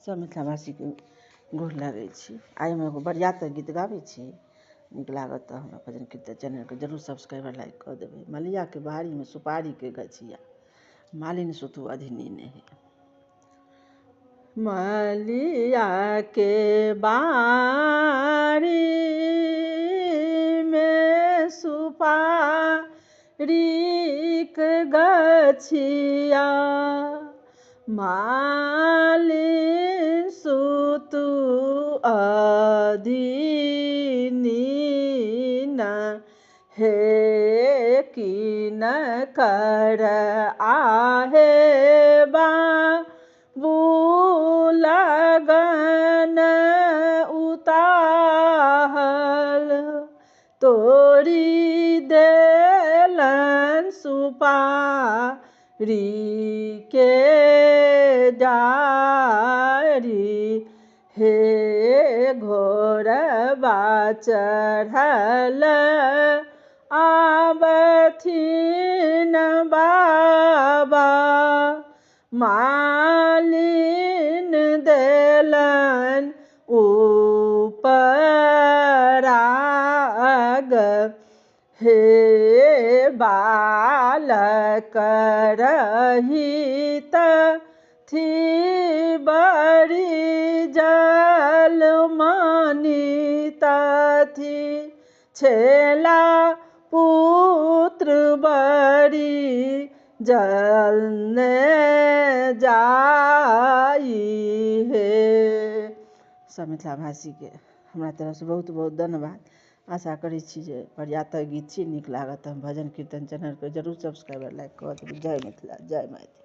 सब मिथिलावासीके गोर लागै छी। आइ हम एगो बरियातक गीत गाबै छी। नीक लागत तऽ हमरा भजन कीर्तन चैनलके जरूर सब्सक्राइब और लाइक कऽ देबै। मलियाके बाड़ीमे सुपारीके गछिया, मालिन सुतु अधीनी नहीं। मलियाके बाड़ीमे सुपारीके गछिया, मालिन सुतु अधीनी हे किन कर आहे बाबू लगन उताहल, तोरी देलन सुपारी के डारी, हे घोरबा चढ़ल आबथिन बाबा, मालिन देलन उपराग, हे बालक रहित थी बड़ी जलमानित थी, छेला पुत्र बड़ी जलने जाई हे। सब मिथिलाभाषीके हमरा तरफसँ बहुत बहुत धन्यवाद। आशा करै छी जे बरियातक गीत छी, नीक लागत तऽ हम भजन कीर्तन चैनलके जरूर सब्सक्राइब और लाइक कऽ देबै। जय मिथिला, जय मैथिली।